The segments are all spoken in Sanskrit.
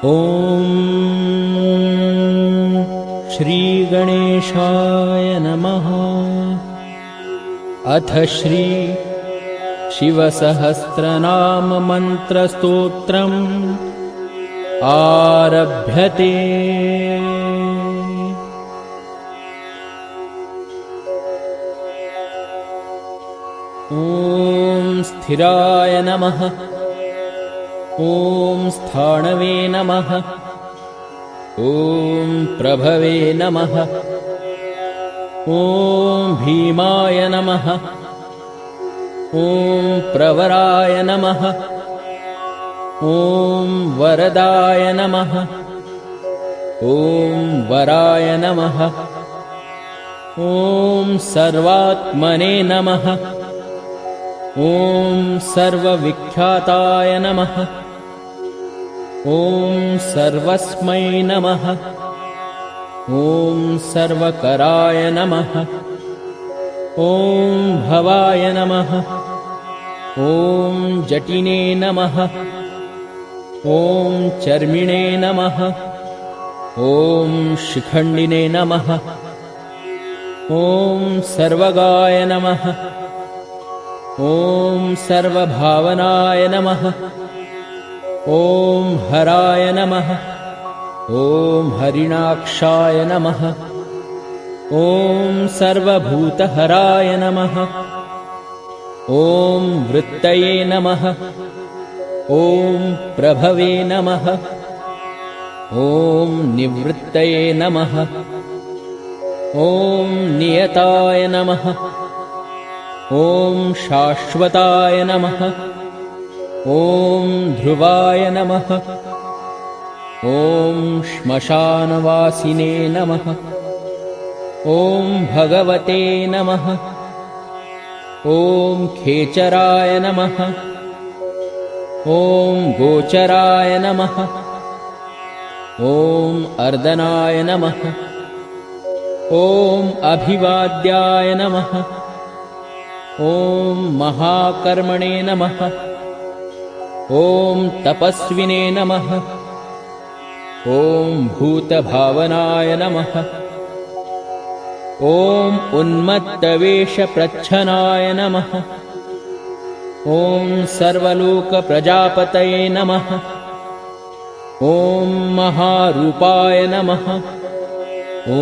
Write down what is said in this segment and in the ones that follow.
ॐ श्रीगणेशाय नमः। अथ श्री शिवसहस्रनाम मन्त्रस्तोत्रम् आरभ्यते। ॐ स्थिराय नमः। ॐ स्थाणवे नमः। ॐ प्रभवे नमः। ॐ भीमाय नमः। ॐ प्रवराय नमः। ॐ वरदाय नमः। ॐ वराय नमः। ॐ सर्वात्मने नमः। ॐ सर्वविख्याताय नमः। ॐ सर्वस्मै नमः। ॐ सर्वकराय नमः। ॐ भवाय नमः। ॐ जटिने नमः। ॐ चर्मिणे नमः। ॐ शिखण्डिने नमः। ॐ सर्वगाय नमः। ॐ सर्वभावनाय नमः। ॐ हराय नमः। ॐ हरिणाक्षाय नमः। ॐ सर्वभूतहराय नमः। ॐ वृत्तये नमः। ॐ प्रभवे नमः। ॐ निवृत्तये नमः। ॐ नियताय नमः। ॐ शाश्वताय नमः। ॐ ध्रुवाय नमः। ॐ श्मशानवासिने नमः। ॐ भगवते नमः। ॐ खेचराय नमः। ॐ गोचराय नमः। ॐ अर्दनाय नमः। ॐ अभिवाद्याय नमः। ॐ महाकर्मणे नमः। ॐ तपस्विने नमः। ॐ भूतभावनाय नमः। ॐ उन्मत्तवेषप्रच्छनाय नमः। ॐ सर्वलोकप्रजापतये नमः। ॐ महारूपाय नमः। ॐ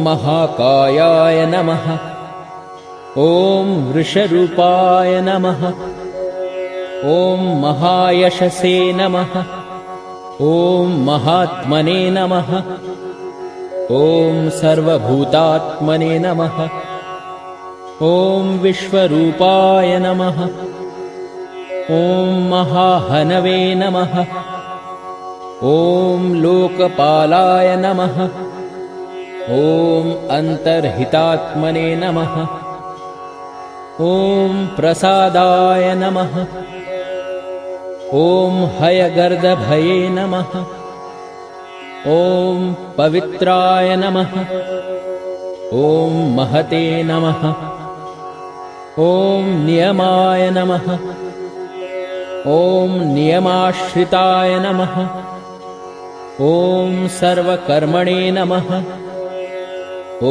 महाकायाय नमः। ॐ वृषरूपाय नमः। ॐ महायशसे नमः। ॐ महात्मने नमः। ॐ सर्वभूतात्मने नमः। ॐ विश्वरूपाय नमः। ॐ महाहनवे नमः। ॐ लोकपालाय नमः। ॐ अन्तर्हितात्मने नमः। ॐ प्रसादाय नमः। ॐ हयगर्दभये नमः। ॐ पवित्राय नमः। ॐ महते नमः। ॐ नियमाय नमः। ॐ नियमाश्रिताय नमः। ॐ सर्वकर्मणे नमः।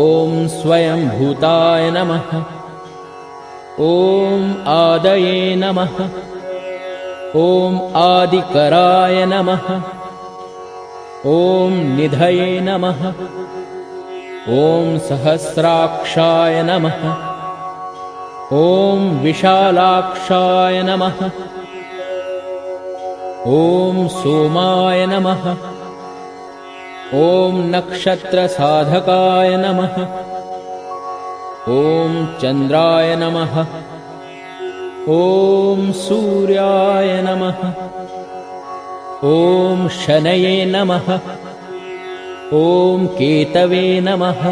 ॐ स्वयंभूताय नमः। ॐ आदये नमः। ॐ आदिकराय नमः। ॐ निधये नमः। ॐ सहस्राक्षाय नमः। ॐ विशालाक्षाय नमः। ॐ सोमाय नमः। ॐ नक्षत्रसाधकाय नमः। ॐ चन्द्राय नमः। ॐ सूर्याय नमः। ॐ शनये नमः। ॐ केतवे नमः।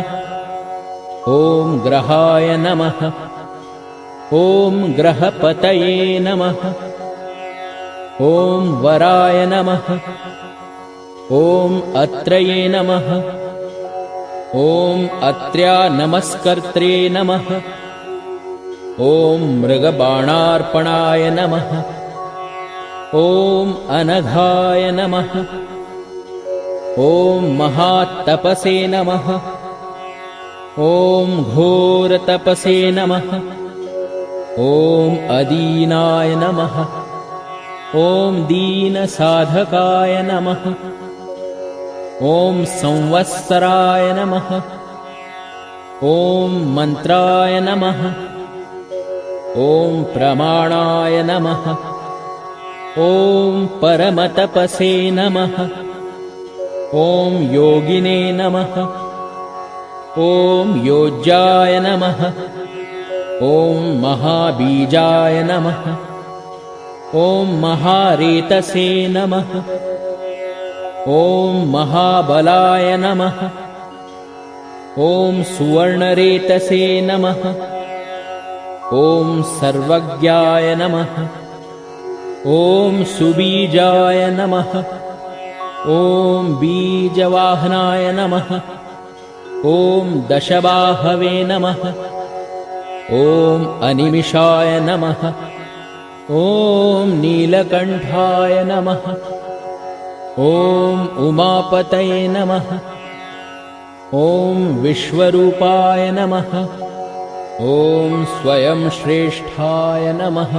ॐ ग्रहाय नमः। ॐ ग्रहपतये नमः। ॐ वराय नमः। ॐ अत्रये नमः। ॐ अत्र्या नमस्कर्त्रे नमः। ॐ मृगबाणार्पणाय नमः। ॐ अनघाय नमः। ॐ महातपसे नमः। ॐ घोरतपसे नमः। ॐ अदीनाय नमः। ॐ दीनसाधकाय नमः। ॐ संवत्सराय नमः। ॐ मन्त्राय नमः। ॐ प्रमाणाय नमः। ॐ परमतपसे नमः। ॐ योगिने नमः। ॐ योज्याय नमः। ॐ महाबीजाय नमः। ॐ महारेतसे नमः। ॐ महाबलाय नमः। ॐ सुवर्णरेतसे नमः। ॐ सर्वज्ञाय नमः। ॐ सुबीजाय नमः। ॐ बीजवाहनाय नमः। ॐ दशबाहवे नमः। ॐ अनिमिषाय नमः। ॐ नीलकण्ठाय नमः। ॐ उमापतये नमः। ॐ विश्वरूपाय नमः। ॐ स्वयं श्रेष्ठाय नमः।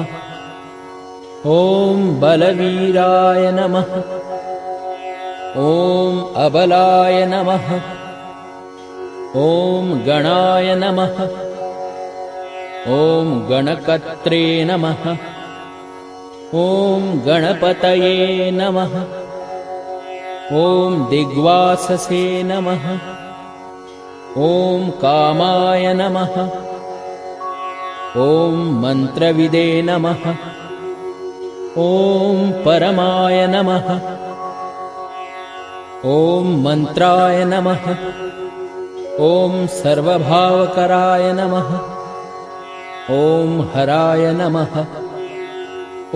ॐ बलवीराय नमः। ॐ अबलाय नमः। ॐ गणाय नमः। ॐ गणकर्त्रे नमः। ॐ गणपतये नमः। ॐ दिग्वाससे नमः। ॐ कामाय नमः। ॐ मन्त्रविदे नमः। ॐ परमाय नमः। ॐ मन्त्राय नमः। ॐ सर्वभावकराय नमः। ॐ हराय नमः।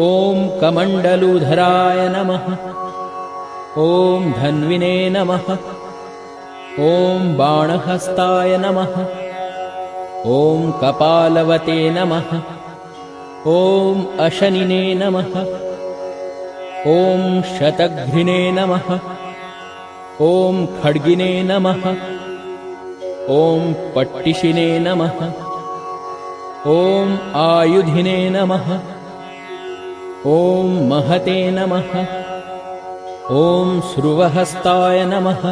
ॐ कमण्डलुधराय नमः। ॐ धन्विने नमः। ॐ बाणहस्ताय नमः। ॐ कपालवते नमः। ॐ अशनिने नमः। ॐ शतघ्निने नमः। ॐ खड्गिने नमः। ॐ पट्टिशिने नमः। ॐ आयुधिने नमः। ॐ महते नमः। ॐ श्रुवहस्ताय नमः।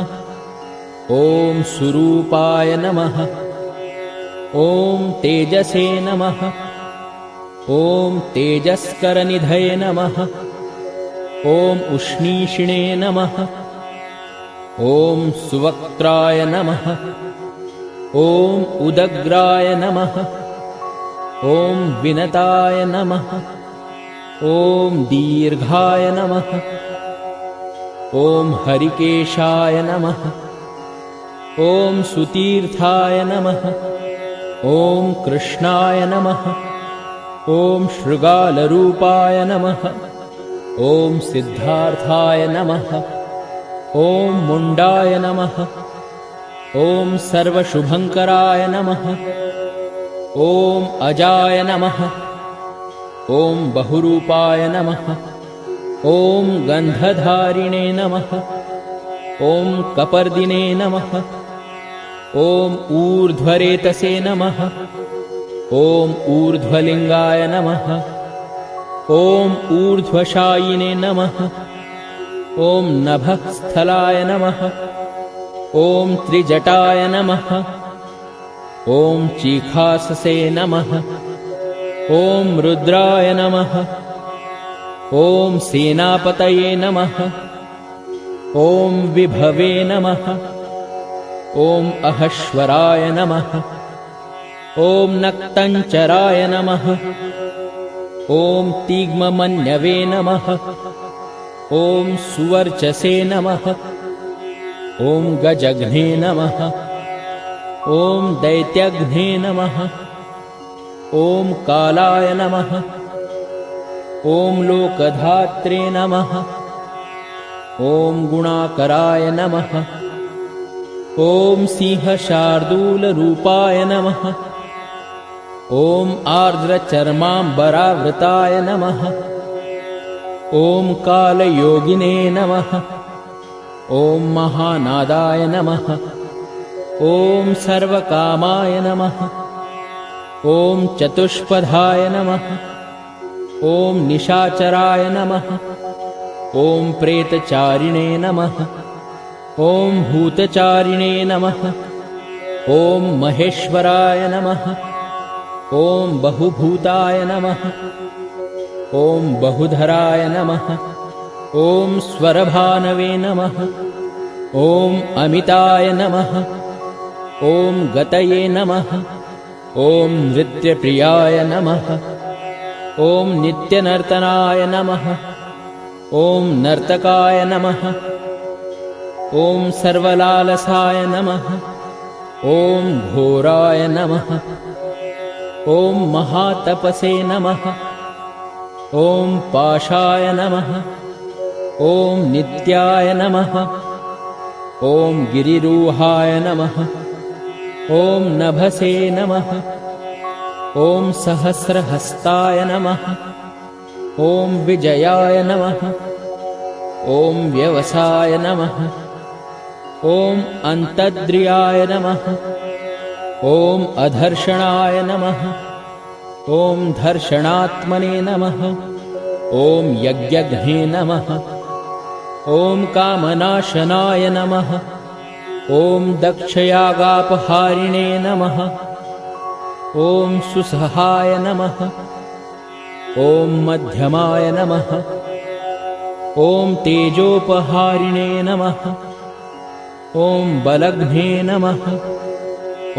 ॐ सुरूपाय नमः। ॐ तेजसे नमः। ॐ तेजस्करनिधये नमः। ॐ उष्णीषिणे नमः। ॐ सुवक्त्राय नमः। ॐ उदग्राय नमः। ॐ विनताय नमः। ॐ दीर्घाय नमः। ॐ हरिकेशाय नमः। ॐ सुतीर्थाय नमः। ॐ कृष्णाय नमः। ॐ शृगालरूपाय नमः। ॐ सिद्धार्थाय नमः। ॐ मुण्डाय नमः। ॐ सर्वशुभङ्कराय नमः। ॐ अजाय नमः। ॐ बहुरूपाय नमः। ॐ गन्धधारिणे नमः। ॐ कपर्दिने नमः। ॐ ऊर्ध्वरेतसे नमः। ॐ ऊर्ध्वलिङ्गाय नमः। ॐ ऊर्ध्वशायिने नमः। ॐ नभःस्थलाय नमः। ॐ त्रिजटाय नमः। ॐ चीखाससे नमः। ॐ रुद्राय नमः। ॐ सेनापतये नमः। ॐ विभवे नमः। ॐ अहश्वराय नमः। ॐ नक्तञ्चराय नमः। ॐ तीग्ममन्यवे नमः। ॐ सुवर्चसे नमः। ॐ गजघ्ने नमः। ॐ दैत्यघ्ने नमः। ॐ कालाय नमः। ॐ लोकधात्रे नमः। ॐ गुणाकराय नमः। ॐ सिंहशार्दूलरूपाय नमः। ॐ आर्द्रचर्माम्बरावृताय नमः। ॐ कालयोगिने नमः। ॐ महानादाय नमः। ॐ सर्वकामाय नमः। ॐ चतुष्पदाय नमः। ॐ निशाचराय नमः। ॐ प्रेतचारिणे नमः। ॐ भूतचारिणे नमः। ॐ महेश्वराय नमः। ॐ बहुभूताय नमः। ॐ बहुधराय नमः। ॐ स्वरभानवे नमः। ॐ अमिताय नमः। ॐ गतये नमः। ॐ नृत्यप्रियाय नमः। ॐ नित्यनर्तनाय नमः। ॐ नर्तकाय नमः। ॐ सर्वलालसाय नमः। ॐ घोराय नमः। ॐ महातपसे नमः। ॐ पाशाय नमः। ॐ नित्याय नमः। ॐ गिरिरूहाय नमः। ॐ नभसे नमः। ॐ सहस्रहस्ताय नमः। ॐ विजयाय नमः। ॐ व्यवसाय नमः। ॐ अन्तद्रियाय नमः। ॐ अधर्षणाय नमः। ॐ धर्षणात्मने नमः। ॐ यज्ञघ्ने नमः। ॐ कामनाशनाय नमः। ॐ दक्षयागापहारिणे नमः। ॐ सुसहाय नमः। ॐ मध्यमाय नमः। ॐ तेजोपहारिणे नमः। ॐ बलघ्ने नमः।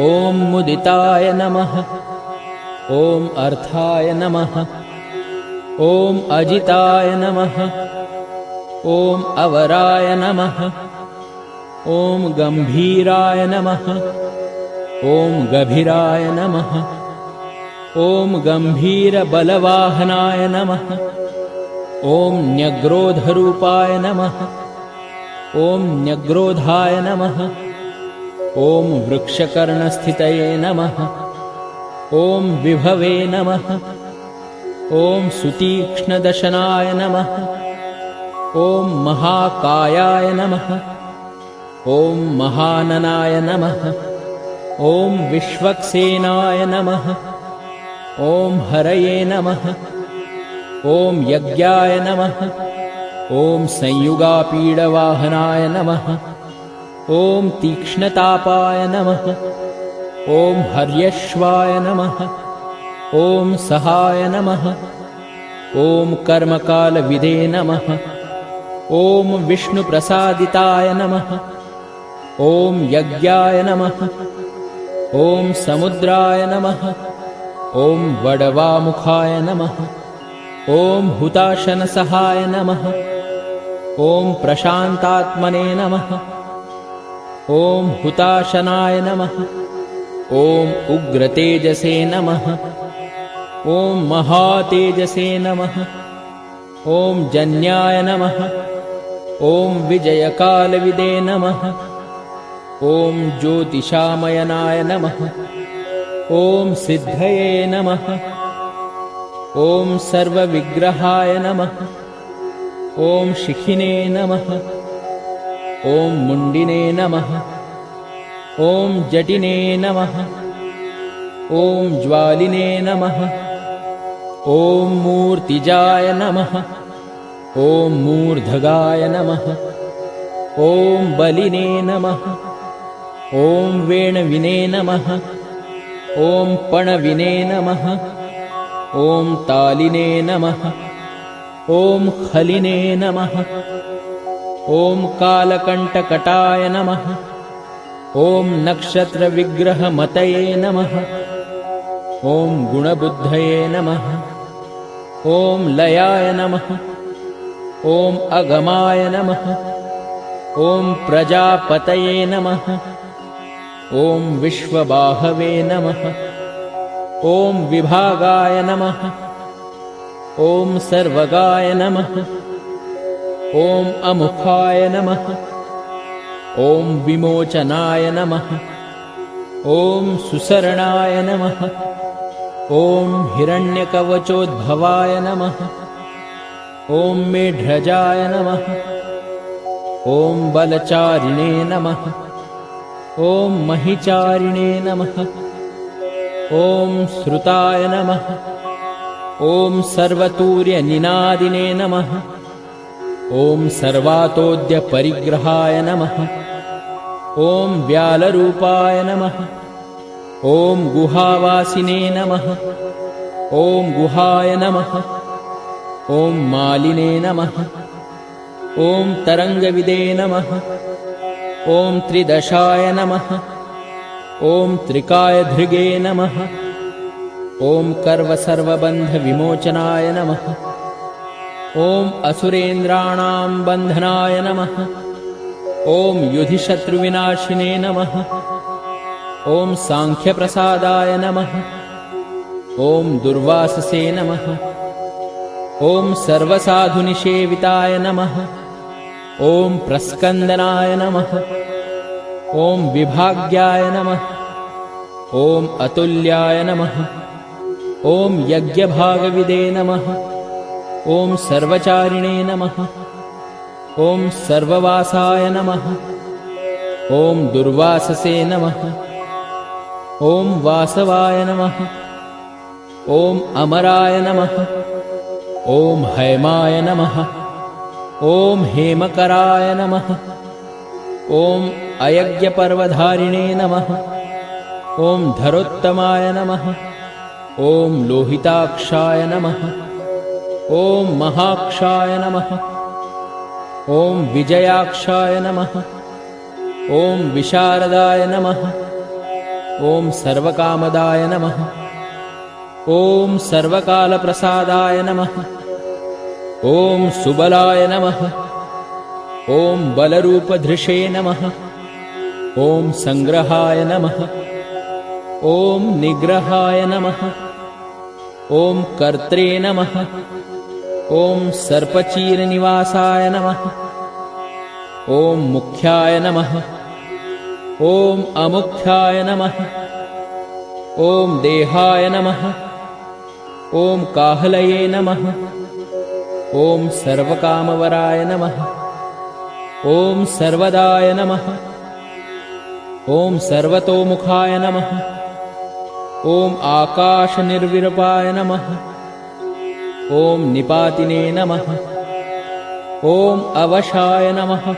ॐ मुदिताय नमः। ॐ अर्थाय नमः। ॐ अजिताय नमः। ॐ अवराय नमः। ॐ गम्भीराय नमः। ॐ गभीराय नमः। ॐ गम्भीरबलवाहनाय नमः। ॐ न्यग्रोधरूपाय नमः। ॐ न्यग्रोधाय नमः। ॐ वृक्षकर्णस्थितये नमः। ॐ विभवे नमः। ॐ सुतीक्ष्णदशनाय नमः। ॐ महाकायाय नमः। ॐ महाननाय नमः। ॐ विश्वक्सेनाय नमः। ॐ हरये नमः। ॐ यज्ञाय नमः। ॐ संयुगापीडवाहनाय नमः। ॐ तीक्ष्णतापाय नमः। ॐ हर्यश्वाय नमः। ॐ सहाय नमः। ॐ कर्मकालविदे नमः। ॐ विष्णुप्रसादिताय नमः। ॐ यज्ञाय नमः। ॐ समुद्राय नमः। ॐ वडवामुखाय नमः। ॐ हुताशनसहाय नमः। ॐ प्रशान्तात्मने नमः। ॐ हुताशनाय नमः। ॐ उग्रतेजसे नमः। ॐ महातेजसे नमः। ॐ जन्याय नमः। ॐ विजयकालविदे नमः। ॐ ज्योतिषामयनाय नमः। ॐ सिद्धये नमः। ॐ सर्वविग्रहाय नमः। ॐ शिखिने नमः। ॐ मुण्डिने नमः। ॐ जटिने नमः। ॐ ज्वालिने नमः। ॐ मूर्तिजाय नमः। ॐ मूर्धगाय नमः। ॐ बलिने नमः। ॐ वेणविने नमः। ॐ पणविने नमः। ॐ तालिने नमः। ॐ खलिने नमः। ॐ कालकण्टकटाय नमः। ॐ नक्षत्रविग्रहमतये नमः। ॐ गुणबुद्धये नमः। ॐ लयाय नमः। ॐ अगमाय नमः। ॐ प्रजापतये नमः। ॐ विश्वबाहवे नमः। ॐ विभागाय नमः। ॐ सर्वगाय नमः। ॐ अमुखाय नमः। ॐ विमोचनाय नमः। ॐ सुसरणाय नमः। ॐ हिरण्यकवचोद्भवाय नमः। ॐ मेढ्रजाय नमः। ॐ बलचारिणे नमः। ॐ महिचारिणे नमः। ॐ श्रुताय नमः। ॐ सर्वतूर्यनिनादिने नमः। ॐ सर्वातोद्यपरिग्रहाय नमः। ॐ व्यालरूपाय नमः। ॐ गुहावासिने नमः। ॐ गुहाय नमः। ॐ मालिने नमः। ॐ तरङ्गविदे नमः। ॐ त्रिदशाय नमः। ॐ त्रिकायधृगे नमः। ॐ कर्वसर्वबन्धविमोचनाय नमः। ॐ असुरेन्द्राणां बन्धनाय नमः। ॐ युधिशत्रुविनाशिने नमः। ॐ साङ्ख्यप्रसादाय नमः। ॐ दुर्वाससे नमः। ॐ सर्वसाधुनिषेविताय नमः। ॐ प्रस्कन्दनाय नमः। ॐ विभाग्याय नमः। ॐ अतुल्याय नमः। ॐ यज्ञभागविदे नमः। ॐ सर्वचारिणे नमः। ॐ सर्ववासाय नमः। ॐ दुर्वाससे नमः। ॐ वासवाय नमः। ॐ अमराय नमः। ॐ हैमाय नमः। ॐ हेमकराय नमः। ॐ अयज्ञपर्वधारिणे नमः। ॐ धरोत्तमाय नमः। ॐ लोहिताक्षाय नमः। ॐ महाक्षाय नमः। ॐ विजयाक्षाय नमः। ॐ विशारदाय नमः। ॐ सर्वकामदाय नमः। ॐ सर्वकालप्रसादाय नमः। ॐ सुबलाय नमः। ॐ बलरूपधृषे नमः। ॐ संग्रहाय नमः। ॐ निग्रहाय नमः। ॐ कर्त्रे नमः। ॐ सर्पचीरनिवासाय नमः। ॐ मुख्याय नमः। ॐ अमुख्याय नमः। ॐ देहाय नमः। ॐ काहलये नमः। ॐ सर्वकामवराय नमः। ॐ सर्वदाय नमः। ॐ सर्वतोमुखाय नमः। ॐ आकाशनिर्विरूपाय नमः। ॐ निपातिने नमः। ॐ अवशाय नमः।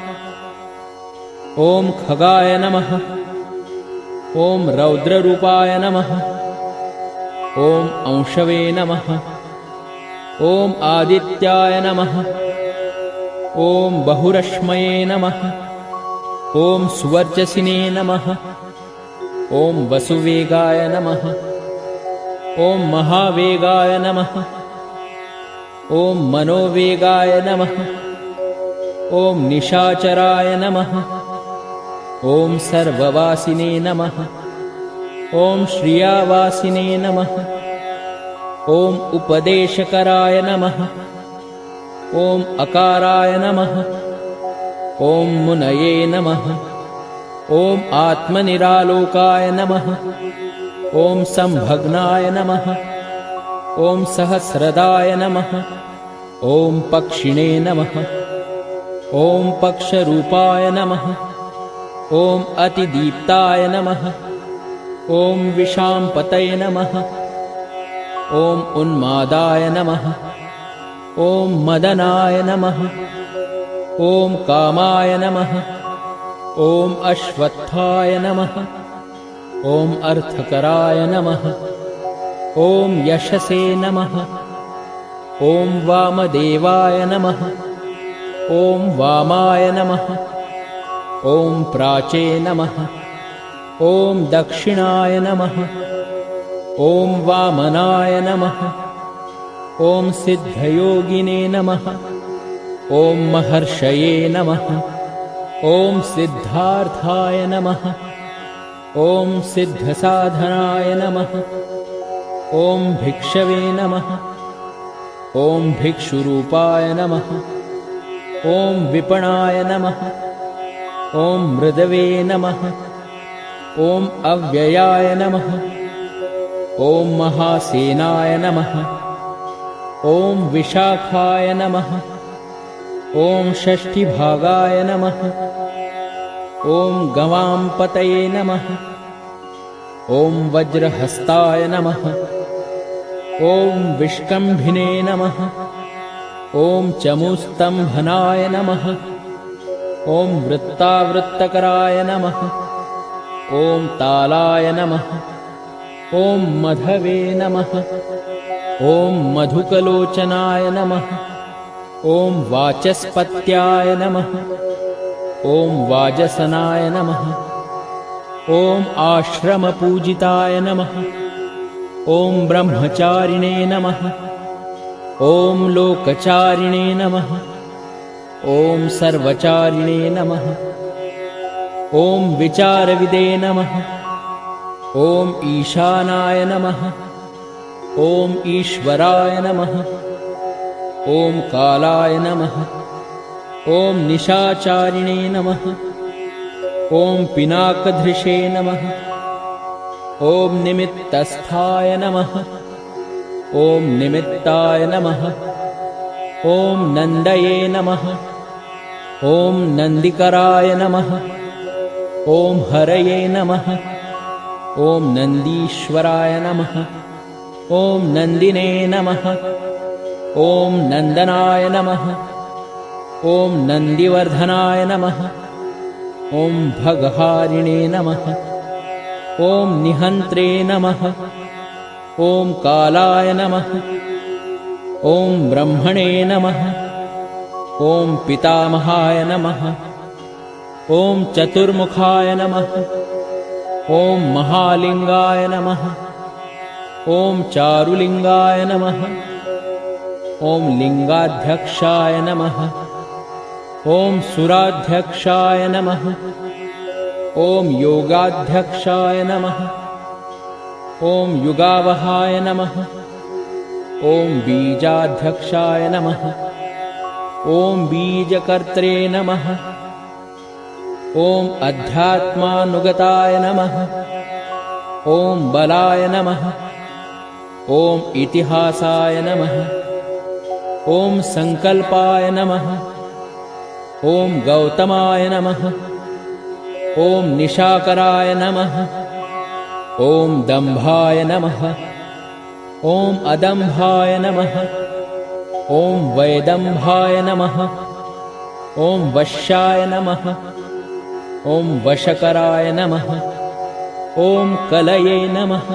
ॐ खगाय नमः। ॐ रौद्ररूपाय नमः। ॐ अंशवे नमः। ॐ आदित्याय नमः। ॐ बहुरश्मये नमः। ॐ सुवर्चसिने नमः। ॐ वसुवेगाय नमः। ॐ महावेगाय नमः। ॐ मनोवेगाय नमः। ॐ निशाचराय नमः। ॐ सर्ववासिने नमः। ॐ श्रियावासिने नमः। ॐ उपदेशकराय नमः। ॐ अकाराय नमः। ॐ मुनये नमः। ॐ आत्मनिरालोकाय नमः। ॐ संभग्नाय नमः। ॐ सहस्रदाय नमः। ॐ पक्षिणे नमः। ॐ पक्षरूपाय नमः। ॐ अतिदीप्ताय नमः। ॐ विशाम्पतये नमः। ॐ उन्मादाय नमः। ॐ मदनाय नमः। ॐ कामाय नमः। ॐ अश्वत्थाय नमः। ॐ अर्थकराय नमः। ॐ यशसे नमः। ॐ वामदेवाय नमः। ॐ वामाय नमः। ॐ प्राचे नमः। ॐ दक्षिणाय नमः। ॐ वामनाय नमः। ॐ सिद्धयोगिने नमः। ॐ महर्षये नमः। ॐ सिद्धार्थाय नमः। ॐ सिद्धसाधनाय नमः। ॐ भिक्षवे नमः। ॐ भिक्षुरूपाय नमः। ॐ विपणाय नमः। ॐ मृदवे नमः। ॐ अव्ययाय नमः। ॐ महासेनाय नमः। ॐ विशाखाय नमः। ॐ षष्ठीभागाय नमः। ॐ गवांपतये नमः। ॐ वज्रहस्ताय नमः। ॐ विष्कम्भिने नमः। ॐ चमूस्तम्भनाय नमः। ॐ वृत्तावृत्तकराय नमः। ॐ तालाय नमः। ॐ मधवे नमः। ॐ मधुकलोचनाय नमः। ॐ वाचस्पत्याय नमः। ॐ वाजसनाय नमः। ॐ आश्रमपूजिताय नमः। ॐ ब्रह्मचारिणे नमः। ॐ लोकचारिणे नमः। ॐ सर्वचारिणे नमः। ॐ विचारविदे नमः। ॐ ईशानाय नमः। ॐ ईश्वराय नमः। ॐ कालाय नमः। ॐ निशाचारिणे नमः। ॐ पिनाकधृषे नमः। ॐ निमित्तस्थाय नमः। ॐ निमित्ताय नमः। ॐ नन्दये नमः। ॐ नन्दिकराय नमः। ॐ हरये नमः। ॐ नन्दीश्वराय नमः। ॐ नन्दिने नमः। ॐ नन्दनाय नमः। ॐ नन्दिवर्धनाय नमः। ॐ भगहारिणे नमः। ॐ निहन्त्रे नमः। ॐ कालाय नमः। ॐ ब्रह्मणे नमः। ॐ पितामहाय नमः। ॐ चतुर्मुखाय नमः। ॐ महालिङ्गाय नमः। ॐ चारुलिङ्गाय नमः। ॐ लिङ्गाध्यक्षाय नमः। ॐ सुराध्यक्षाय नमः। ॐ योगाध्यक्षाय नमः। ॐ युगावहाय नमः। ॐ बीजाध्यक्षाय नमः। ॐ बीजकर्त्रे नमः। ॐ अध्यात्मानुगताय नमः। ॐ बलाय नमः। ॐ इतिहासाय नमः। ॐ संकल्पाय नमः। ॐ गौतमाय नमः। ॐ निशाकराय नमः। ॐ दम्भाय नमः। ॐ अदम्भाय नमः। ॐ वैदम्भाय नमः। ॐ वश्याय नमः। ॐ वशकराय नमः। ॐ कलये नमः।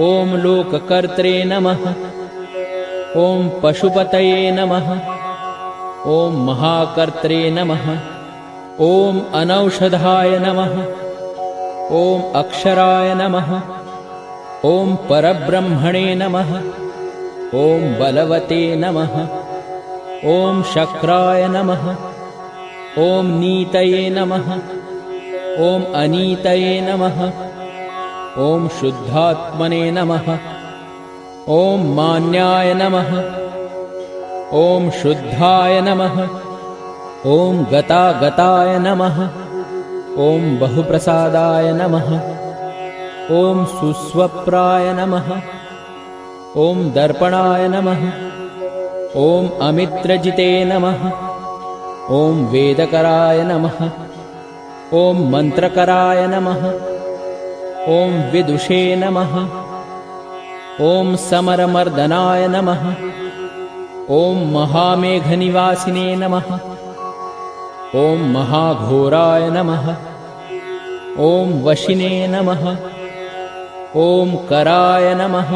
ॐ लोककर्त्रे नमः। ॐ पशुपतये नमः। ॐ महाकर्त्रे नमः। ॐ अनौषधाय नमः। ॐ अक्षराय नमः। ॐ परब्रह्मणे नमः। ॐ बलवते नमः। ॐ शक्राय नमः। ॐ नीतये नमः। ॐ अनीतये नमः। ॐ शुद्धात्मने नमः। ॐ मान्याय नमः। ॐ शुद्धाय नमः। ॐ गतागताय नमः। ॐ बहुप्रसादाय नमः। ॐ सुस्वप्राय नमः। ॐ दर्पणाय नमः। ॐ अमित्रजिते नमः। ॐ वेदकराय नमः। ॐ मन्त्रकराय नमः। ॐ विदुषे नमः। ॐ समरमर्दनाय नमः। ॐ महामेघनिवासिने नमः। ॐ महाघोराय नमः। ॐ वशिने नमः। ॐ कराय नमः।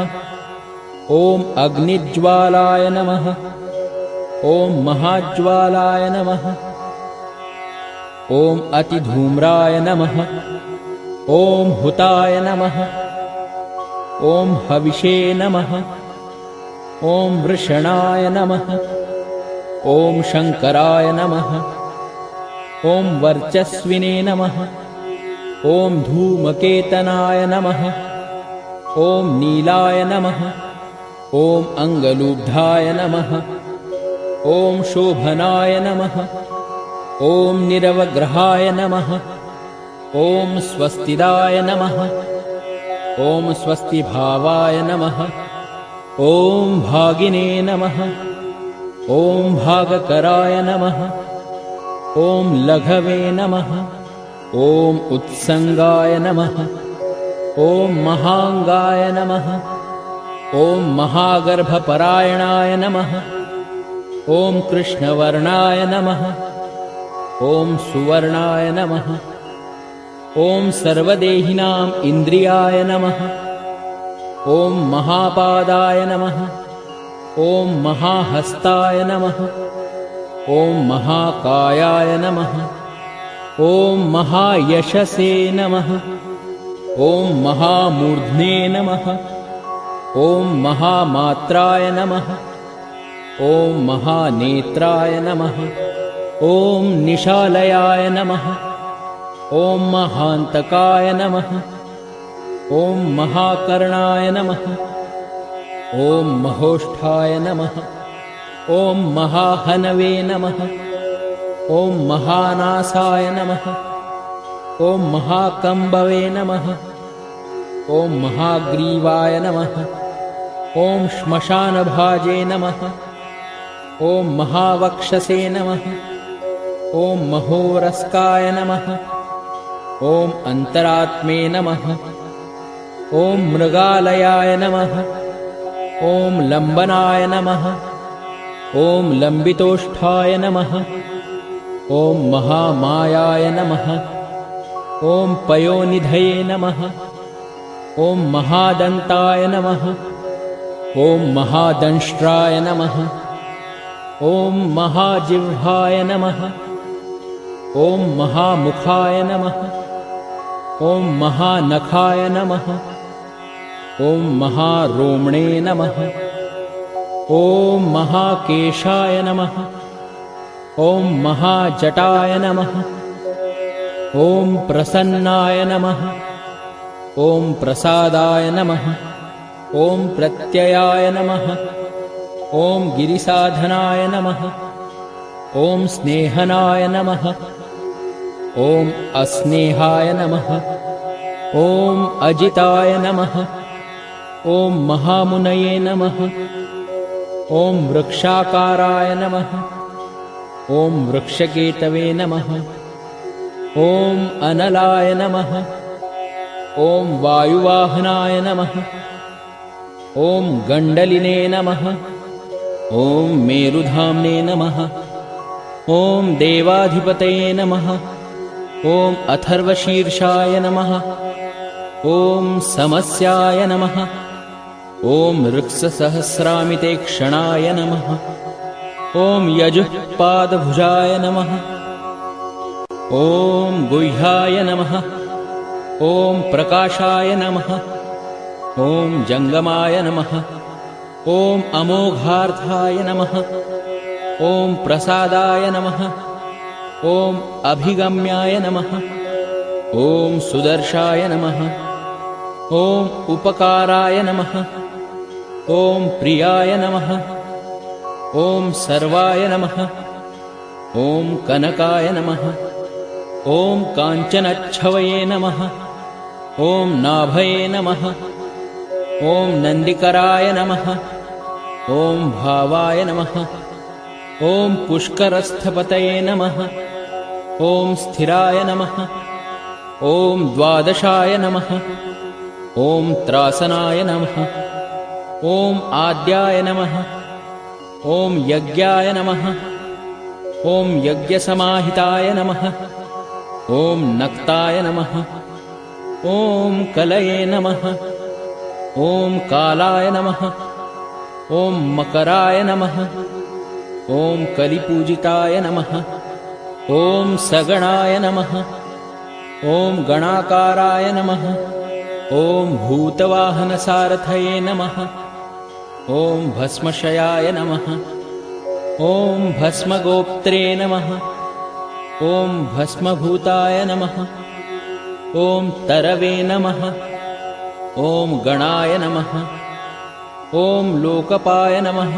ॐ अग्निज्वालाय नमः। ॐ महाज्वालाय नमः। ॐ अतिधूम्राय नमः। ॐ हुताय नमः। ॐ हविषे नमः। ॐ वृषणाय नमः। ॐ शङ्कराय नमः। ॐ वर्चस्विने नमः। ॐ धूमकेतनाय नमः। ॐ नीलाय नमः। ॐ अङ्गलूब्धाय नमः। ॐ शोभनाय नमः। ॐ निरवग्रहाय नमः। ॐ स्वस्तिदाय नमः। ॐ स्वस्तिभावाय नमः। ॐ भागिने नमः। ॐ भागकराय नमः। ॐ लघवे नमः। ॐ उत्संगाय नमः। ॐ महांगाय नमः। ॐ महागर्भपरायणाय नमः। ॐ कृष्णवर्णाय नमः। ॐ सुवर्णाय नमः। ॐ सर्वदेहिनां इन्द्रियाय नमः। ॐ महापादाय नमः। ॐ महाहस्ताय नमः। ॐ महाकायाय नमः। ॐ महायशसे नमः। ॐ महामूर्ध्ने नमः। ॐ महामात्राय नमः। ॐ महानेत्राय नमः। ॐ निशालयाय नमः। ॐ महान्तकाय नमः। ॐ महाकर्णाय नमः। ॐ महोष्ठाय नमः। ॐ महाहनवे नमः। ॐ महानासाय नमः। ॐ महाकम्बवे नमः। ॐ महाग्रीवाय नमः। ॐ श्मशानभाजे नमः। ॐ महावक्षसे नमः। ॐ महोरस्काय नमः। ॐ अन्तरात्मे नमः। ॐ मृगालयाय नमः। ॐ लम्बनाय नमः। ॐ लम्बितोष्ठाय नमः। ॐ महामायाय नमः। ॐ पयोनिधये नमः। ॐ महादन्ताय नमः। ॐ महादंष्ट्राय नमः। ॐ महाजिह्वाय नमः। ॐ महामुखाय नमः। ॐ महानखाय नमः। ॐ महारोमणे नमः। ॐ महाकेशाय नमः। ॐ महाजटाय नमः। ॐ प्रसन्नाय नमः। ॐ प्रसादाय नमः। ॐ प्रत्ययाय नमः। ॐ गिरिसाधनाय नमः। ॐ स्नेहनाय नमः। ॐ अस्नेहाय नमः। ॐ अजिताय नमः। ॐ महामुनये नमः। ॐ वृक्षाकाराय नमः। ॐ वृक्षकेतवे नमः। ॐ अनलाय नमः। ॐ वायुवाहनाय नमः। ॐ गण्डलिने नमः। ॐ मेरुधाम्ने नमः। ॐ देवाधिपतये नमः। ॐ अथर्वशीर्षाय नमः। ॐ समस्याय नमः। ॐ ऋक्ससहस्रामिते क्षणाय नमः। ॐ यजुःपादभुजाय नमः। ॐ गुह्याय नमः। ॐ प्रकाशाय नमः। ॐ जङ्गमाय नमः। ॐ अमोघार्थाय नमः। ॐ प्रसादाय नमः। ॐ अभिगम्याय नमः। ॐ सुदर्शाय नमः। ॐ उपकाराय नमः। ॐ प्रियाय नमः। ॐ सर्वाय नमः। ॐ कनकाय नमः। ॐ काञ्चनच्छवये नमः। ॐ नाभये नमः। ॐ नन्दिकराय नमः। ॐ भावाय नमः। ॐ पुष्करस्थपतये नमः। ॐ स्थिराय नमः। ॐ द्वादशाय नमः। ॐ त्रासनाय नमः। ॐ आद्याय नमः। ॐ यज्ञाय नमः। ॐ यज्ञसमाहिताय नमः। ॐ नक्ताय नमः। ॐ कलये नमः। ॐ कालाय नमः। ॐ मकराय नमः। ॐ कलिपूजिताय नमः। ॐ सगणाय नमः। ॐ गणाकाराय नमः। ॐ भूतवाहनसारथये नमः। ॐ भस्मशयाय नमः। ॐ भस्मगोप्त्रे नमः। ॐ भस्मभूताय नमः। ॐ तरवे नमः। ॐ गणाय नमः। ॐ लोकपाय नमः।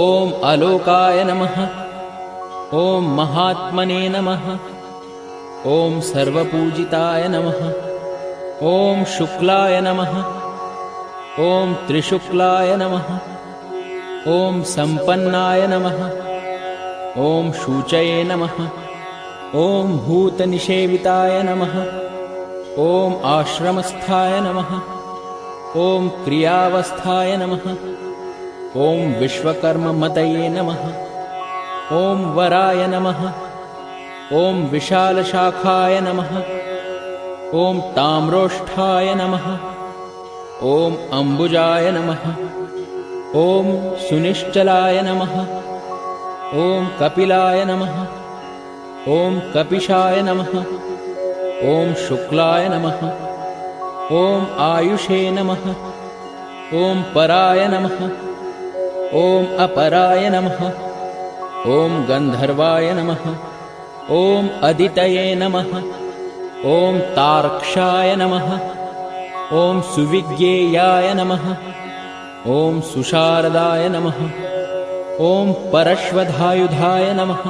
ॐ अलोकाय नमः। ॐ महात्मने नमः। ॐ सर्वपूजिताय नमः। ॐ शुक्लाय नमः। ॐ त्रिशुक्लाय नमः। ॐ सम्पन्नाय नमः। ॐ शूचये नमः। ॐ भूतनिषेविताय नमः। ॐ आश्रमस्थाय नमः। ॐ क्रियावस्थाय नमः। ॐ विश्वकर्ममतये नमः। ॐ वराय नमः। ॐ विशालशाखाय नमः। ॐ ताम्रोष्ठाय नमः। ॐ अम्बुजाय नमः। ॐ सुनिश्चलाय नमः। ॐ कपिलाय नमः। ॐ कपिशाय नमः। ॐ शुक्लाय नमः। ॐ आयुषे नमः। ॐ पराय नमः। ॐ अपराय नमः। ॐ गन्धर्वाय नमः। ॐ अदितये नमः। ॐ तार्क्षाय नमः। ॐ सुविज्ञेयाय नमः। ॐ सुशारदाय नमः। ॐ परश्वधायुधाय नमः।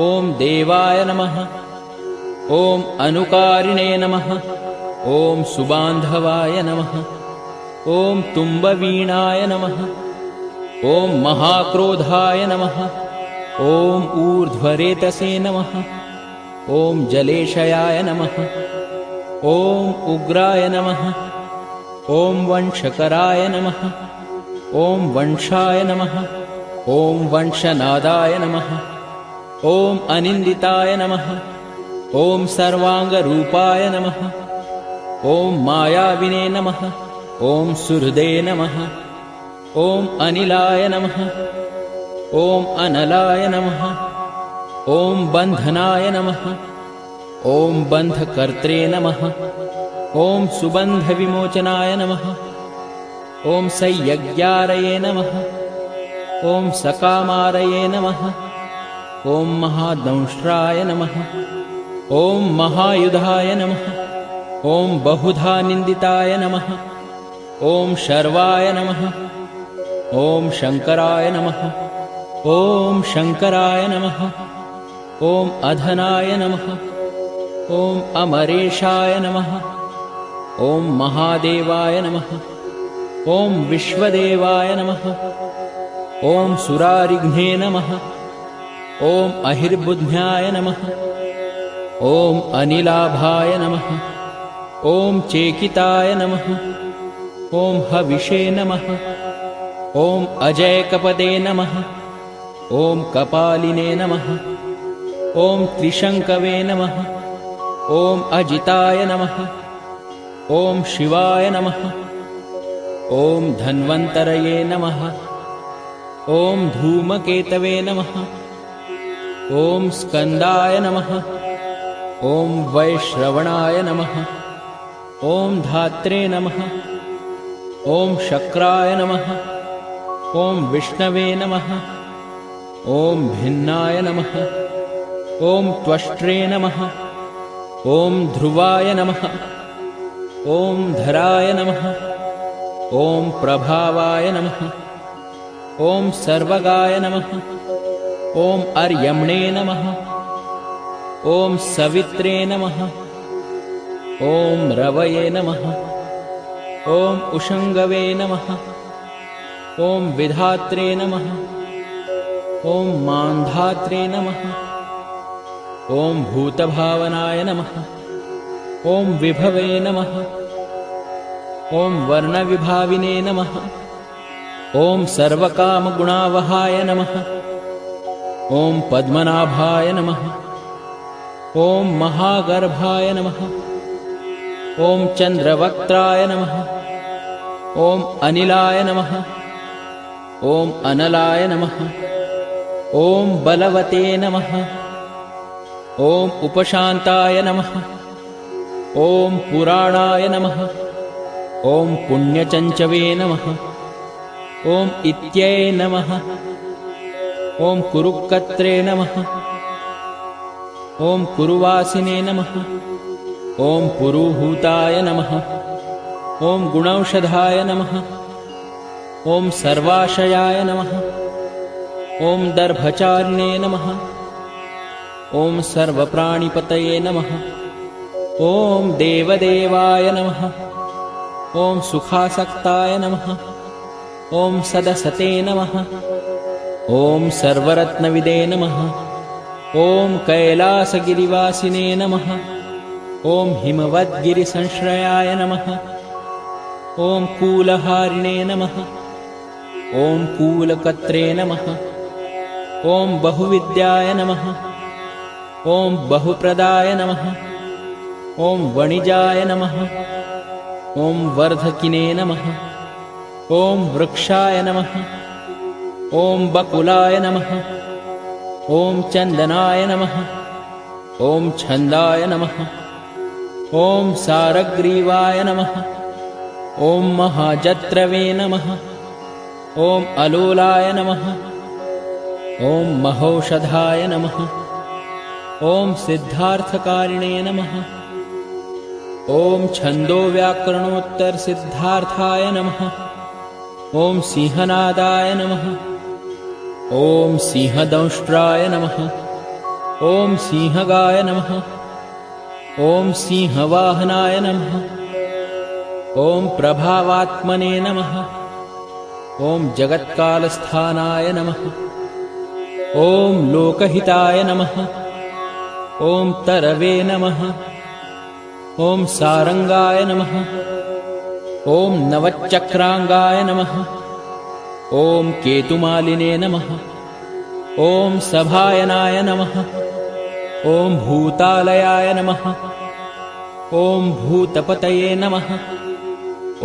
ॐ देवाय नमः। ॐ अनुकारिणे नमः। ॐ सुबान्धवाय नमः। ॐ तुम्बवीणाय नमः। ॐ महाक्रोधाय नमः। ॐ ऊर्ध्वरेतसे नमः। ॐ जलेशयाय नमः। ॐ उग्राय नमः। ॐ वंशकराय नमः। ॐ वंशाय नमः। ॐ वंशनादाय नमः। ॐ अनिन्दिताय नमः। ॐ सर्वाङ्गरूपाय नमः। ॐ मायाविने नमः। ॐ सुहृदे नमः। ॐ अनिलाय नमः। ॐ अनलाय नमः। ॐ बन्धनाय नमः। ॐ बन्धकर्त्रे नमः। ॐ सुबन्धविमोचनाय नमः। ॐ संयज्ञारये नमः। ॐ सकामारये नमः। ॐ महादंष्ट्राय नमः। ॐ महायुधाय नमः। ॐ बहुधा निन्दिताय नमः। ॐ शर्वाय नमः। ॐ शङ्कराय नमः। ॐ शङ्कराय नमः। ॐ अधनाय नमः। ॐ अमरेशाय नमः। ॐ महादेवाय नमः। ॐ विश्वदेवाय नमः। ॐ सुरारिघ्ने नमः। ॐ अहिर्बुद्ध्याय नमः। ॐ अनिलाभाय नमः। ॐ चेकिताय नमः। ॐ हविषे नमः। ॐ अजयकपदे नमः। ॐ कपालिने नमः। ॐ त्रिशङ्कवे नमः। ॐ अजिताय नमः। ॐ शिवाय नमः। ॐ धन्वन्तरये नमः। ॐ धूमकेतवे नमः। ॐ स्कन्दाय नमः। ॐ वैश्रवणाय नमः। ॐ धात्रे नमः। ॐ शक्राय नमः। ॐ विष्णवे नमः। ॐ भिन्नाय नमः। ॐ त्वष्ट्रे नमः। ॐ ध्रुवाय नमः। ॐ धराय नमः। ॐ प्रभावाय नमः। ॐ सर्वगाय नमः। ॐ अर्यम्णे नमः। ॐ सवित्रे नमः। ॐ रवये नमः। ॐ उषङ्गवे नमः। ॐ विधात्रे नमः। ॐ मान्धात्रे नमः। ॐ भूतभावनाय नमः। ॐ विभवे नमः। ॐ वर्णविभाविने नमः। ॐ सर्वकामगुणावहाय नमः। ॐ पद्मनाभाय नमः। ॐ महागर्भाय नमः। ॐ चन्द्रवक्त्राय नमः। ॐ अनिलाय नमः। ॐ अनलाय नमः। ॐ बलवते नमः। ॐ उपशान्ताय नमः। ॐ पुराणाय नमः। ॐ पुण्यचञ्चवे नमः। ॐ इत्यै नमः। ॐ कुरुक्कत्रे नमः। ॐ कुरुवासिने नमः। ॐ पुरुहूताय नमः। ॐ गुणौषधाय नमः। ॐ सर्वाशयाय नमः। ॐ दर्भचारिणे नमः। ॐ सर्वप्राणिपतये नमः। ॐ देवदेवाय नमः। ॐ सुखासक्ताय नमः। ॐ सदसते नमः। ॐ सर्वरत्नविदे नमः। ॐ कैलासगिरिवासिने नमः। ॐ हिमवद्गिरिसंश्रयाय नमः। ॐ कूलहारिणे नमः। ॐ कूलकत्रे नमः। ॐ बहुविद्याय नमः। ॐ बहुप्रदाय नमः। ॐ वणिजाय नमः। ॐ वर्धकिने नमः। ॐ वृक्षाय नमः। ॐ बकुलाय नमः। ॐ चन्दनाय नमः। ॐ छन्दाय नमः। ॐ सारग्रीवाय नमः। ॐ महाजत्रवे नमः। ॐ अलोलाय नमः। ॐ महौषधाय नमः। ॐ सिद्धार्थकारिणे नमः। ॐ छन्दोव्याकरणोत्तरसिद्धार्थाय नमः। ॐ सिंहनादाय नमः। ॐ सिंहदंष्ट्राय नमः। ॐ सिंहगाय नमः। ॐ सिंहवाहनाय नमः। ॐ प्रभावात्मने नमः। ॐ जगत्कालस्थानाय नमः। ॐ लोकहिताय नमः। ॐ तरवे नमः। ॐ सारंगाय नमः। ॐ नवचक्रांगाय नमः। ॐ केतुमालिने नमः। ॐ सभायनाय नमः। ॐ भूतालयाय नमः। ॐ भूतपतये नमः।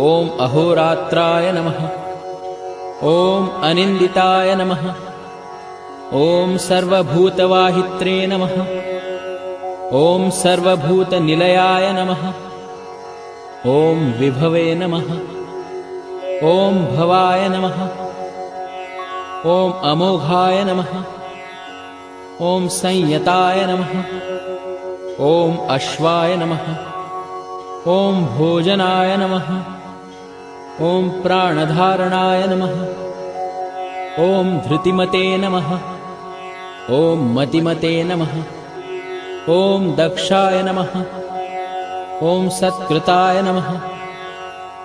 ॐ अहोरात्राय नमः। ॐ अनिन्दिताय नमः। ॐ सर्वभूतवाहित्रे नमः। ॐ सर्वभूतनिलयाय नमः। ॐ विभवे नमः। ॐ भवाय नमः। ॐ अमोघाय नमः। ॐ संयताय नमः। ॐ अश्वाय नमः। ॐ भोजनाय नमः। ॐ प्राणधारणाय नमः। ॐ धृतिमते नमः। ॐ मतिमते नमः। ॐ दक्षाय नमः। ॐ सत्कृताय नमः।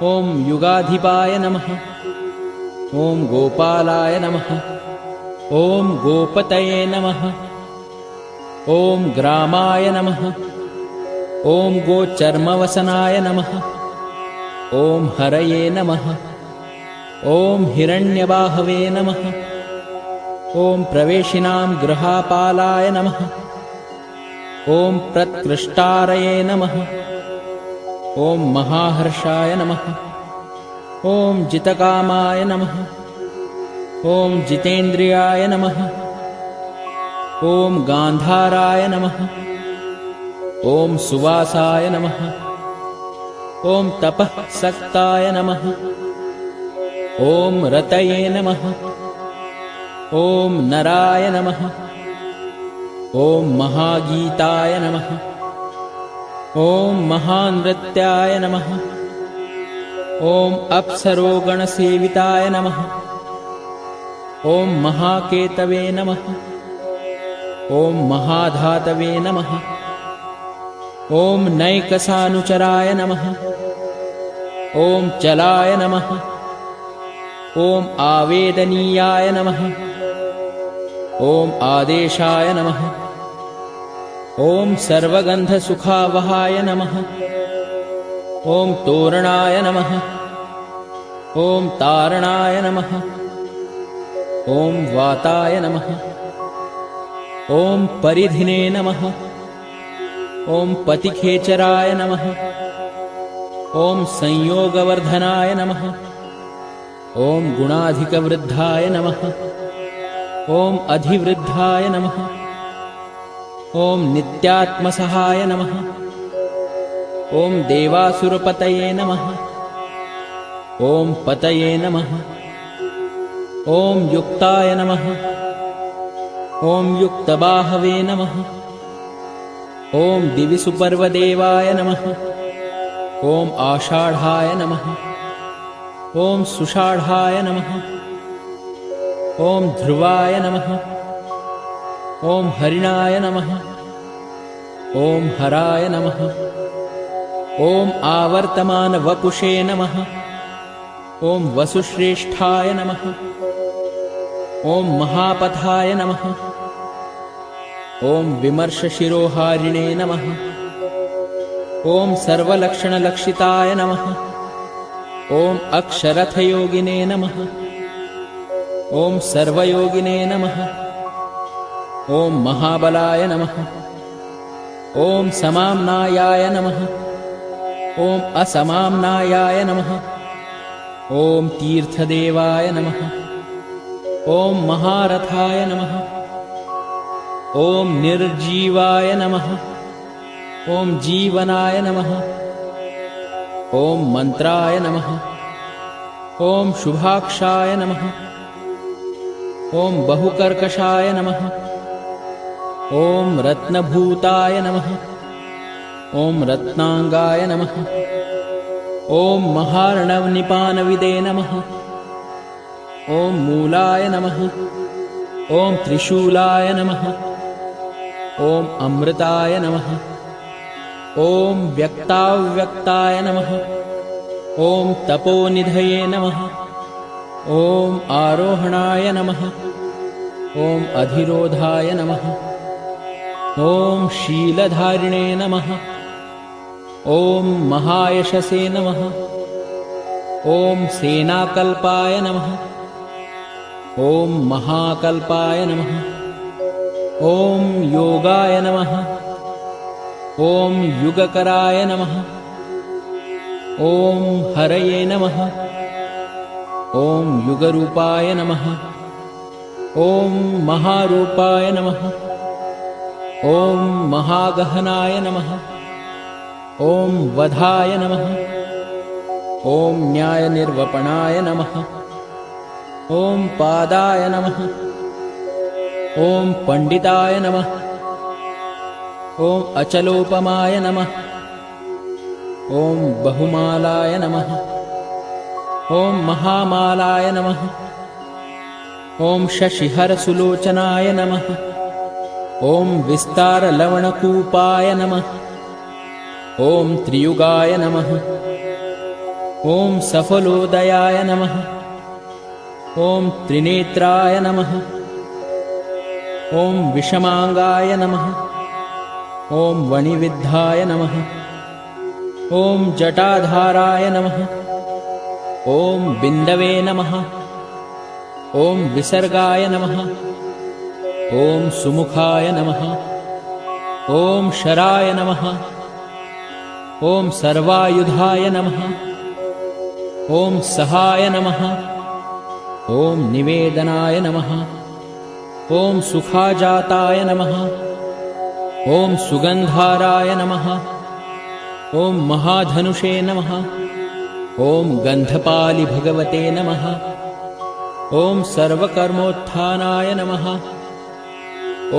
ॐ युगाधिपाय नमः। ॐ गोपालाय नमः। ॐ गोपतये नमः। ॐ ग्रामाय नमः। ॐ गोचर्मवसनाय नमः। ॐ हरये नमः। ॐ हिरण्यबाहवे नमः। ॐ प्रवेशिनां गृहापालाय नमः। ॐ प्रत्कृष्टारये नमः। ॐ महाहर्षाय नमः। ॐ जितकामाय नमः। ॐ जितेन्द्रियाय नमः। ॐ गान्धाराय नमः। ॐ सुवासाय नमः। ॐ तपःसक्ताय नमः। ॐ रतये नमः। ॐ नराय नमः। ॐ महागीताय नमः। ॐ महानृत्याय नमः। ॐ अप्सरोगणसेविताय नमः। ॐ महाकेतवे नमः। ॐ महाधातवे नमः। ॐ नैकसानुचराय नमः। ॐ चलाय नमः। ॐ आवेदनीयाय नमः। ॐ आदेशाय नमः। ॐ सर्वगन्धसुखावहाय नमः। ॐ तोरणाय नमः। ॐ तारणाय नमः। ॐ वाताय नमः। ॐ परिधिने नमः। ॐ पतिखेचराय नमः। ॐ संयोगवर्धनाय नमः। ॐ गुणाधिकवृद्धाय नमः। ॐ अधिवृद्धाय नमः। ॐ नित्यात्मसहाय नमः। ॐ देवासुरपतये नमः। ॐ पतये नमः। ॐ युक्ताय नमः। ॐ युक्तबाहवे नमः। ॐ दिविसुपर्वदेवाय नमः। ॐ आषाढाय नमः। ॐ सुषाढाय नमः। ॐ ध्रुवाय नमः। ॐ हरिणाय नमः। ॐ हराय नमः। ॐ आवर्तमानवपुषे नमः। ॐ वसुश्रेष्ठाय नमः। ॐ महापथाय नमः। ॐ विमर्शशिरोहारिणे नमः। ॐ सर्वलक्षणलक्षिताय नमः। ॐ अक्षरथयोगिने नमः। ॐ सर्वयोगिने नमः। ॐ महाबलाय नमः। ॐ समाम्नायाय नमः। ॐ असमाम्नायाय नमः। ॐ तीर्थदेवाय नमः। ॐ महारथाय नमः। ॐ निर्जीवाय नमः। ॐ जीवनाय नमः। ॐ मन्त्राय नमः। ॐ शुभाक्षाय नमः। ॐ बहुकर्कशाय नमः। ॐ रत्नभूताय नमः। ॐ रत्नांगाय नमः। ॐ महार्णवनिपानविदे नमः। ॐ मूलाय नमः। ॐ त्रिशूलाय नमः। ॐ अमृताय नमः। ॐ व्यक्ताव्यक्ताय नमः। ॐ तपोनिधये नमः। ॐ आरोहणाय नमः। ॐ अधिरोधाय नमः। ॐ शीलधारिणे नमः। ॐ महायशसे नमः। ॐ सेनाकल्पाय नमः। ॐ महाकल्पाय नमः। ॐ योगाय नमः। ॐ युगकराय नमः। ॐ हरये नमः। ॐ युगरूपाय नमः। ॐ महारूपाय नमः। ॐ महागहनाय नमः। ॐ वधाय नमः। ॐ न्यायनिर्वपणाय नमः। ॐ पादाय नमः। ॐ पंडिताय नमः। ॐ अचलोपमाय नमः। ॐ बहुमालाय नमः। ॐ महामालाय नमः। ॐ शशिहरसुलोचनाय नमः। ॐ विस्तारलवणकूपाय नमः। ॐ त्रियुगाय नमः। ॐ सफलोदयाय नमः। ॐ त्रिनेत्राय नमः। ॐ विषमांगाय नमः। ॐ वणिविद्धाय नमः। ॐ जटाधाराय नमः। ॐ बिन्दवे नमः। ॐ विसर्गाय नमः। ॐ सुमुखाय नमः। ॐ शराय नमः। ॐ सर्वायुधाय नमः। ॐ सहाय नमः। ॐ निवेदनाय नमः। ॐ सुखाजाताय नमः। ॐ सुगन्धाराय नमः। ॐ महाधनुषे नमः। ॐ गन्धपालि भगवते नमः। ॐ सर्वकर्मोत्थानाय नमः।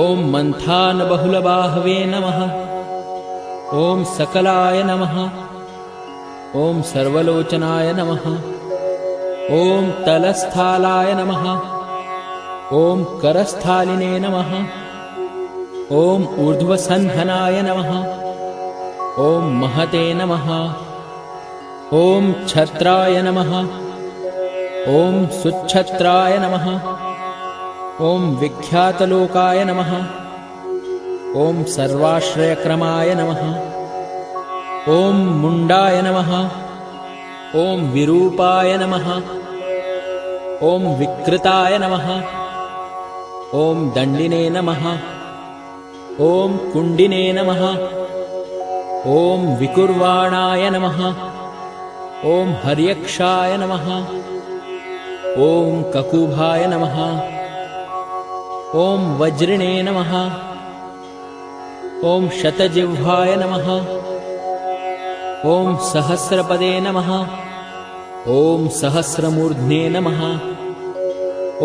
ॐ मन्थानबहुलबाहवे नमः। ॐ सकलाय नमः। ॐ सर्वलोचनाय नमः। ॐ तलस्थालाय नमः। ॐ करस्थालिने नमः। ॐ ऊर्ध्वसन्धनाय नमः। ॐ महते नमः। ॐ छत्राय नमः। ॐ सुच्छत्राय नमः। ॐ विख्यातलोकाय नमः। ॐ सर्वाश्रयक्रमाय नमः। ॐ मुण्डाय नमः। ॐ विरूपाय नमः। ॐ विकृताय नमः। ॐ दण्डिने नमः। ॐ कुण्डिने नमः। ॐ विकुर्वाणाय नमः। ॐ हर्यक्षाय नमः। ॐ ककुभाय नमः। ॐ वज्रिणे नमः। ॐ शतजिह्वाय नमः। ॐ सहस्रपदे नमः। ॐ सहस्रमूर्ध्ने नमः।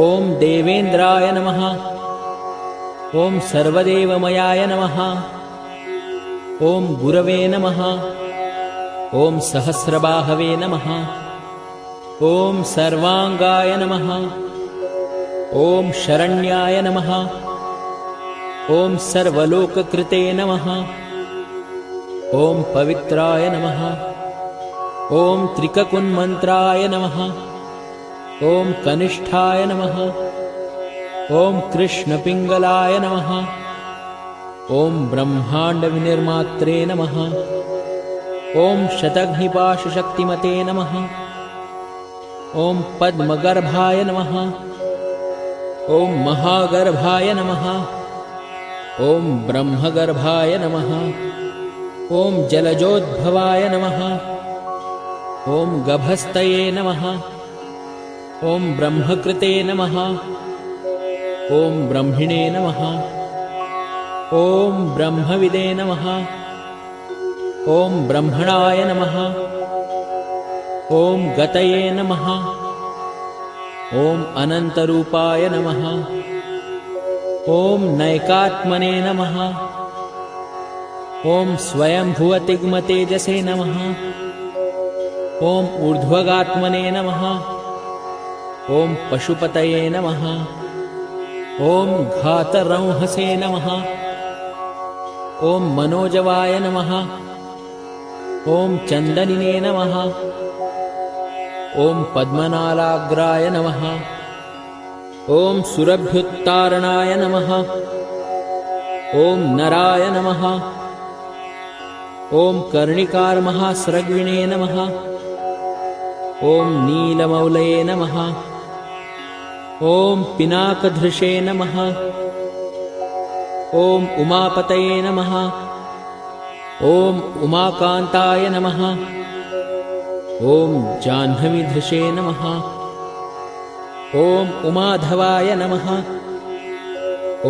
ॐ देवेन्द्राय नमः। ॐ सर्वदेवमयाय नमः। ॐ गुरवे नमः। ॐ सहस्रबाहवे नमः। ॐ सर्वांगाय नमः। ॐ शरण्याय नमः। ॐ सर्वलोककृते नमः। ॐ पवित्राय नमः। ॐ त्रिककुन्मन्त्राय नमः। ॐ कनिष्ठाय नमः। ॐ कृष्णपिङ्गलाय नमः। ॐ ब्रह्माण्डविनिर्मात्रे नमः। ॐ शतघ्निपाशशक्तिमते नमः। ॐ पद्मगर्भाय नमः। ॐ महागर्भाय नमः। ॐ ब्रह्मगर्भाय नमः। ॐ जलजोद्भवाय नमः। ॐ गभस्तये नमः। ॐ ब्रह्मकृते नमः। ॐ ब्रह्मिणे नमः। ॐ ब्रह्मविदे नमः। ॐ ब्रह्मणाय नमः। ॐ गतये नमः। ॐ अनन्तरूपाय नमः। ॐ नैकात्मने नमः। ॐ स्वयंभुवतिग्मतेजसे नमः। ॐ ऊर्ध्वगात्मने नमः। ॐ पशुपतये नमः। ॐ घातरंहसे नमः। ॐ मनोजवाय नमः। ॐ चन्दनिने नमः। ॐ पद्मनालाग्राय नमः। ॐ सुरभ्युत्तारणाय नमः। ॐ नराय नमः। ॐ कर्णिकारमहास्रग्विणे नमः। ॐ नीलमौलये नमः। ॐ पिनाकधृषे नमः। ॐ उमापतये नमः। ॐ उमाकान्ताय नमः। ॐ जाह्नवीधृषे नमः। ॐ उमाधवाय नमः।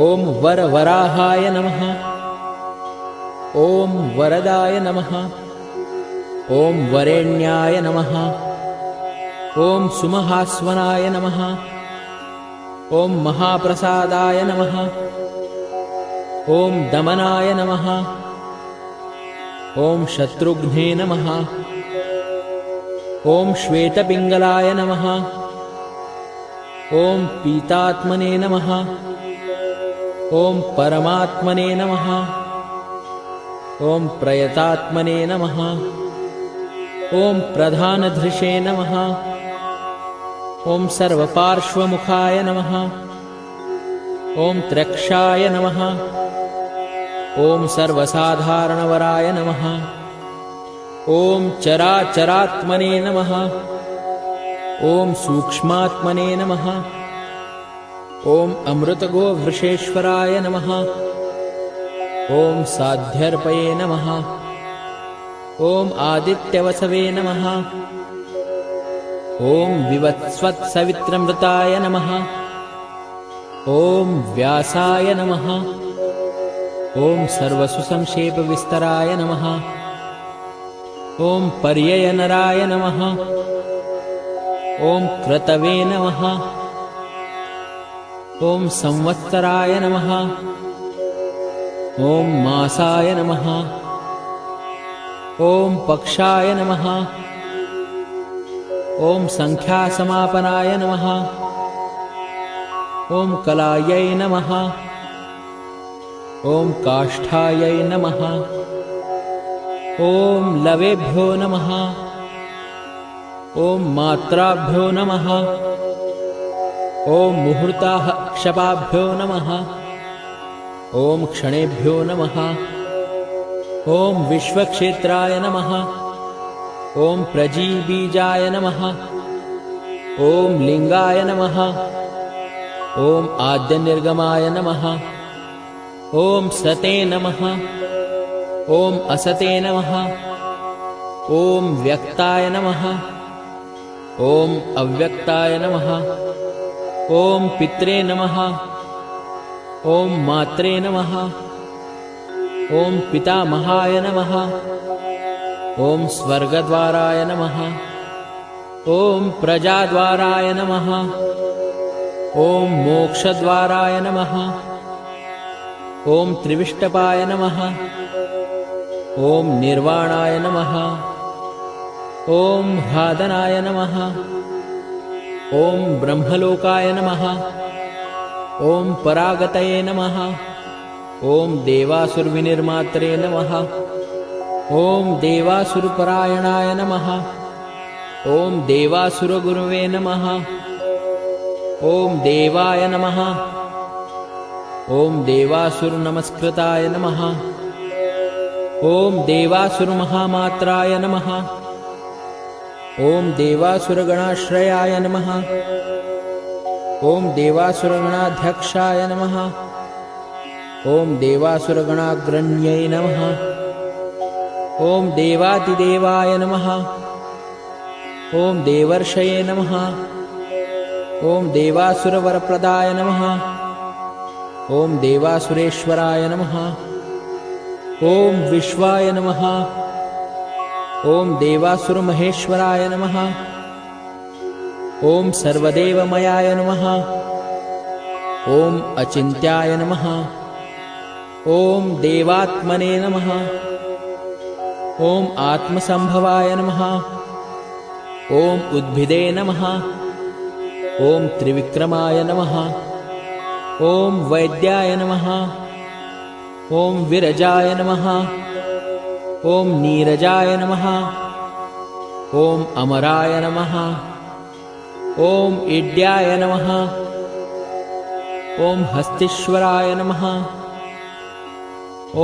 ॐ वरवराहाय नमः। ॐ वरदाय नमः। ॐ वरेण्याय नमः। ॐ सुमहास्वनाय नमः। ॐ महाप्रसादाय नमः। ॐ दमनाय नमः। ॐ शत्रुघ्ने नमः। ॐ श्वेतपिङ्गलाय नमः। ॐ पीतात्मने नमः। ॐ परमात्मने नमः। ॐ प्रयतात्मने नमः। ॐ प्रधानधृषे नमः। ॐ सर्वपार्श्वमुखाय नमः। ॐ त्र्यक्षाय नमः। ॐ सर्वसाधारणवराय नमः। ॐ चराचरात्मने नमः। ॐ सूक्ष्मात्मने नमः। ॐ अमृतगोवृषेश्वराय नमः। ॐ साध्यर्पये नमः। ॐ आदित्यवसवे नमः। ॐ विवत्स्वत्सवित्रमृताय नमः। ॐ व्यासाय नमः। ॐ सर्वसुसंक्षेपविस्तराय नमः। ॐ पर्ययनराय नमः। ॐ क्रतवे नमः। ॐ संवत्सराय नमः। ॐ मासाय नमः। ॐ पक्षाय नमः। ॐ संख्यासमापनाय नमः। ॐ कलायै नमः। ॐ काष्ठायै नमः। ॐ लवेभ्यो नमः। ॐ मात्राभ्यो नमः। ॐ मुहूर्ताः क्षपाभ्यो नमः। ॐ क्षणेभ्यो नमः। ॐ विश्वक्षेत्राय नमः। ॐ प्रजीबीजाय नमः। ॐ लिङ्गाय नमः। ॐ आद्यनिर्गमाय नमः। ॐ सते नमः। ॐ असते नमः। ॐ व्यक्ताय नमः। ॐ अव्यक्ताय नमः। ॐ पित्रे नमः। ॐ मात्रे नमः। ॐ पितामहाय नमः। ॐ स्वर्गद्वाराय नमः। ॐ प्रजाद्वाराय नमः। ॐ मोक्षद्वाराय नमः। ॐ त्रिविष्टपाय नमः। ॐ निर्वाणाय नमः। ॐ ह्लादनाय नमः। ॐ ब्रह्मलोकाय नमः। ॐ परागतये नमः। ॐ देवासुरविनिर्मात्रे नमः। ॐ देवासुरपरायणाय नमः। ॐ देवासुरगुरवे नमः। ॐ देवाय नमः। ॐ देवासुरनमस्कृताय नमः। ॐ देवासुरमहामात्राय नमः। ॐ देवासुरगणाश्रयाय नमः। ॐ देवासुरगणाध्यक्षाय नमः। ॐ देवासुरगणाग्रण्यै नमः। ॐ देवादिदेवाय नमः। ॐ देवर्षये नमः। ॐ देवासुरवरप्रदाय नमः। ॐ देवासुरेश्वराय नमः। ॐ विश्वाय नमः। ॐ देवासुरमहेश्वराय नमः। ॐ सर्वदेवमयाय नमः। ॐ अचिन्त्याय नमः। ॐ देवात्मने नमः। ॐ आत्मसम्भवाय नमः। ॐ उद्भिदे नमः। ॐ त्रिविक्रमाय नमः। ॐ वैद्याय नमः। ॐ विरजाय नमः। ॐ नीरजाय नमः। ॐ अमराय नमः। ॐ इड्याय नमः। ॐ हस्तीश्वराय नमः।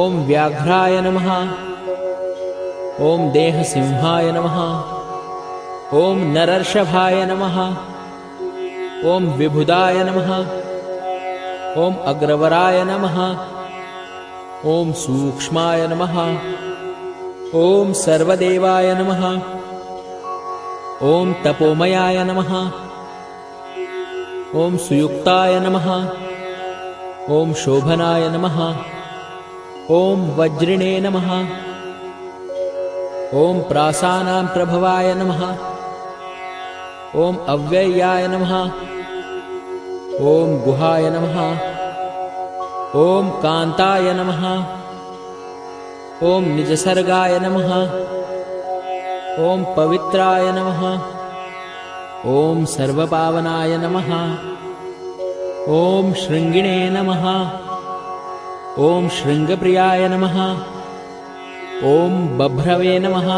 ॐ व्याघ्राय नमः। ॐ देहसिंहाय नमः। ॐ नरर्षभाय नमः। ॐ विबुधाय नमः। ॐ अग्रवराय नमः। ॐ सूक्ष्माय नमः। ॐ सर्वदेवाय नमः। ॐ तपोमयाय नमः। ॐ सुयुक्ताय नमः। ॐ शोभनाय नमः। ॐ वज्रिणे नमः। ॐ प्रासानां प्रभवाय नमः। ॐ अव्ययाय नमः। ॐ गुहाय नमः। ॐ कान्ताय नमः। ॐ निजसर्गाय नमः। ॐ पवित्राय नमः। ॐ सर्वपावनाय नमः। ॐ शृङ्गिणे नमः। ॐ शृङ्गप्रियाय नमः। ॐ बभ्रवे नमः।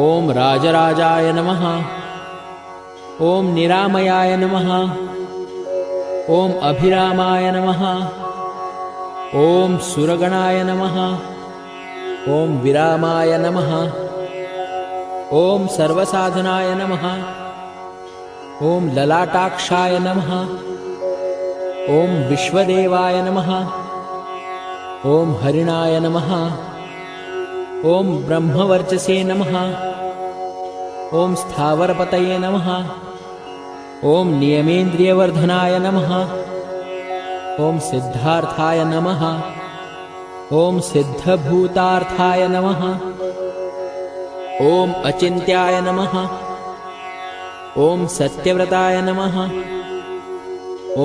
ॐ राजराजाय नमः। ॐ निरामयाय नमः। ॐ अभिरामाय नमः। ॐ सुरगणाय नमः। ॐ विरामाय नमः। ॐ सर्वसाधनाय नमः। ॐ ललाटाक्षाय नमः। ॐ विश्वदेवाय नमः। ॐ हरिणाय नमः। ॐ ब्रह्मवर्चसे नमः। ॐ स्थावरपतये नमः। ॐ नियमेन्द्रियवर्धनाय नमः। ॐ सिद्धार्थाय नमः। ॐ सिद्धभूतार्थाय नमः। ॐ अचिन्त्याय नमः। ॐ सत्यव्रताय नमः।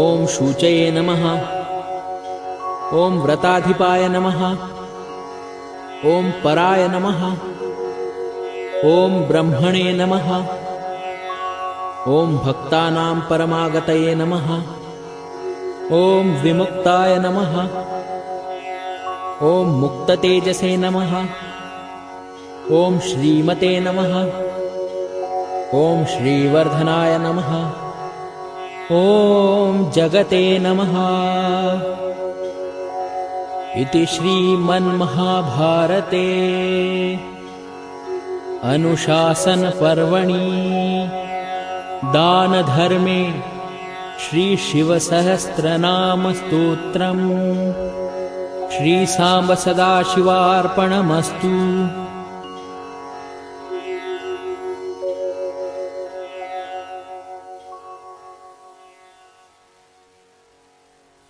ॐ शूचये नमः। ॐ व्रताधिपाय नमः। ॐ पराय नमः। ॐ ब्रह्मणे नमः। ॐ भक्तानां परमागतये नमः। ॐ विमुक्ताय नमः। ॐ मुक्ततेजसे नमः। ॐ श्रीमते नमः। ॐ श्रीवर्धनाय नमः। ॐ जगते नमः। इति श्रीमन्महाभारते अनुशासनपर्वणि दानधर्मे श्रीशिवसहस्रनामस्तोत्रम् श्रीसाम्ब सदाशिवार्पणमस्तु।